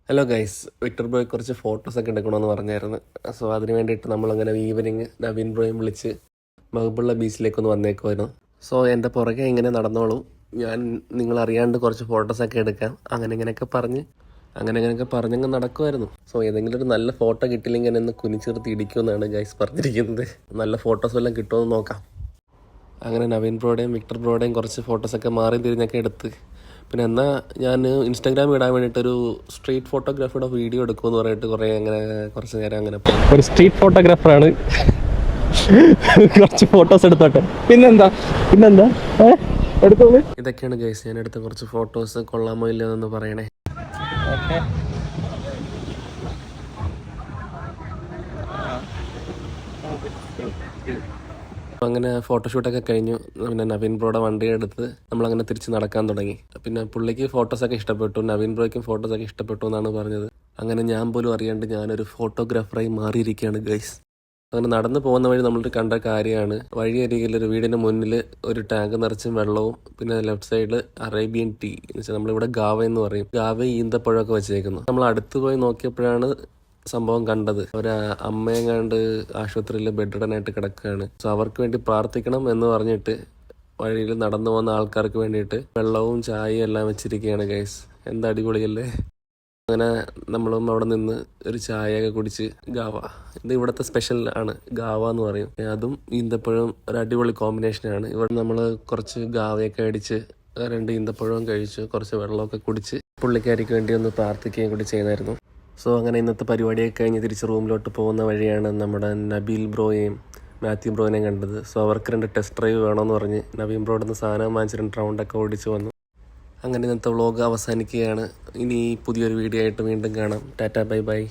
Hello guys, Victor ബ്രോയെ കുറച്ച് ഫോട്ടോസൊക്കെ എടുക്കണമെന്ന് പറഞ്ഞായിരുന്നു. സോ അതിന് വേണ്ടിയിട്ട് നമ്മളങ്ങനെ ഈവനിങ് നവീൻ ബ്രോയും വിളിച്ച് മഹബുള്ള ബീച്ചിലേക്കൊന്ന് വന്നേക്കുമായിരുന്നു. സോ എൻ്റെ പുറകെ ഇങ്ങനെ നടന്നോളൂ, ഞാൻ നിങ്ങളറിയാണ്ട് കുറച്ച് ഫോട്ടോസൊക്കെ എടുക്കാം, അങ്ങനെയൊക്കെ പറഞ്ഞങ്ങ് നടക്കുമായിരുന്നു. സോ ഏതെങ്കിലും ഒരു നല്ല ഫോട്ടോ കിട്ടിയില്ലെങ്കിൽ എന്നെ ഒന്ന് കുനിച്ചെടുത്ത് ഇടിക്കുമെന്നാണ് ഗൈസ് പറഞ്ഞിരിക്കുന്നത്. നല്ല ഫോട്ടോസ് എല്ലാം കിട്ടുമെന്ന് നോക്കാം. അങ്ങനെ നവീൻ ബ്രോയുടെയും വിക്ടർ ബ്രോയുടെയും കുറച്ച് ഫോട്ടോസൊക്കെ മാറി തിരിഞ്ഞൊക്കെ എടുത്ത്, പിന്നെ എന്നാൽ ഞാൻ ഇൻസ്റ്റാഗ്രാമിൽ ഇടാൻ വേണ്ടിയിട്ടൊരു സ്ട്രീറ്റ് ഫോട്ടോഗ്രാഫിയുടെ വീഡിയോ എടുക്കുമെന്ന് പറഞ്ഞിട്ട് കുറച്ച് നേരം അങ്ങനെ ഒരു സ്ട്രീറ്റ് ഫോട്ടോഗ്രാഫറാണ്. കുറച്ച് ഫോട്ടോസ് എടുത്തോട്ടെ. പിന്നെന്താ എടുത്തോളൂ. ഇതൊക്കെയാണ് ഗൈസ് ഞാൻ എടുത്ത കുറച്ച് ഫോട്ടോസ്. കൊള്ളാമോ ഇല്ലെന്നൊന്ന് പറയണേ. അങ്ങനെ ഫോട്ടോഷൂട്ടൊക്കെ കഴിഞ്ഞു. പിന്നെ നവീൻ ബ്രോയുടെ വണ്ടി എടുത്ത് നമ്മളങ്ങനെ തിരിച്ച് നടക്കാൻ തുടങ്ങി. പിന്നെ പുള്ളിക്ക് ഫോട്ടോസൊക്കെ ഇഷ്ടപ്പെട്ടു, നവീൻ ബ്രോയ്ക്കും ഫോട്ടോസൊക്കെ ഇഷ്ടപ്പെട്ടു എന്നാണ് പറഞ്ഞത്. അങ്ങനെ ഞാൻ പോലും അറിയാണ്ട് ഞാനൊരു ഫോട്ടോഗ്രാഫറായി മാറിയിരിക്കുകയാണ് ഗൈസ്. അങ്ങനെ നടന്നു പോകുന്ന വഴി നമ്മൾ കണ്ട കാര്യമാണ്. വഴിയരികിൽ ഒരു വീടിന് മുന്നിൽ ഒരു ടാങ്ക് നിറച്ചും വെള്ളവും, പിന്നെ ലെഫ്റ്റ് സൈഡിൽ അറേബ്യൻ ടീ എന്ന് വെച്ചാൽ നമ്മളിവിടെ ഗാവ എന്ന് പറയും, ഗാവ ഈന്തപ്പഴമൊക്കെ വെച്ചേക്കുന്നു. നമ്മൾ അടുത്ത് പോയി നോക്കിയപ്പോഴാണ് സംഭവം കണ്ടത്. അമ്മയും കണ്ട് ആശുപത്രിയിൽ ബെഡ്റിഡനായിട്ട് കിടക്കുകയാണ്. സോ അവർക്ക് വേണ്ടി പ്രാർത്ഥിക്കണം എന്ന് പറഞ്ഞിട്ട് വഴിയിൽ നടന്നു പോകുന്ന ആൾക്കാർക്ക് വേണ്ടിയിട്ട് വെള്ളവും ചായയും എല്ലാം വെച്ചിരിക്കുകയാണ് ഗൈസ്. എന്താ അടിപൊളിയല്ലേ. അങ്ങനെ നമ്മളും അവിടെ നിന്ന് ഒരു ചായയൊക്കെ കുടിച്ച്, ഗാവ ഇത് ഇവിടുത്തെ സ്പെഷ്യൽ ആണ്, ഗാവ എന്ന് പറയും. അതും ഈന്തപ്പഴവും ഒരു അടിപൊളി കോമ്പിനേഷനാണ്. ഇവിടെ നമ്മൾ കുറച്ച് ഗാവയൊക്കെ അടിച്ച് 2 ഈന്തപ്പഴവും കഴിച്ച് കുറച്ച് വെള്ളമൊക്കെ കുടിച്ച് പുള്ളിക്കാരിക്ക് വേണ്ടി ഒന്ന് പ്രാർത്ഥിക്കുകയും കൂടി ചെയ്തായിരുന്നു. സോ അങ്ങനെ ഇന്നത്തെ പരിപാടിയൊക്കെ കഴിഞ്ഞ് തിരിച്ച് റൂമിലോട്ട് പോകുന്ന വഴിയാണ് നമ്മുടെ നബീൽ ബ്രോയെയും മാത്യു ബ്രോയിനെയും കണ്ടത്. സോ അവർക്ക് 2 ടെസ്റ്റ് ഡ്രൈവ് വേണമെന്ന് പറഞ്ഞ് നവീൻ ബ്രോയുടെ നിന്ന് സാധനം വാങ്ങിച്ച് 2 റൗണ്ടൊക്കെ ഓടിച്ച് വന്നു. അങ്ങനെ ഇന്നത്തെ വ്ളോഗ് അവസാനിക്കുകയാണ്. ഇനി പുതിയൊരു വീഡിയോ ആയിട്ട് വീണ്ടും കാണാം. Tata, bye bye.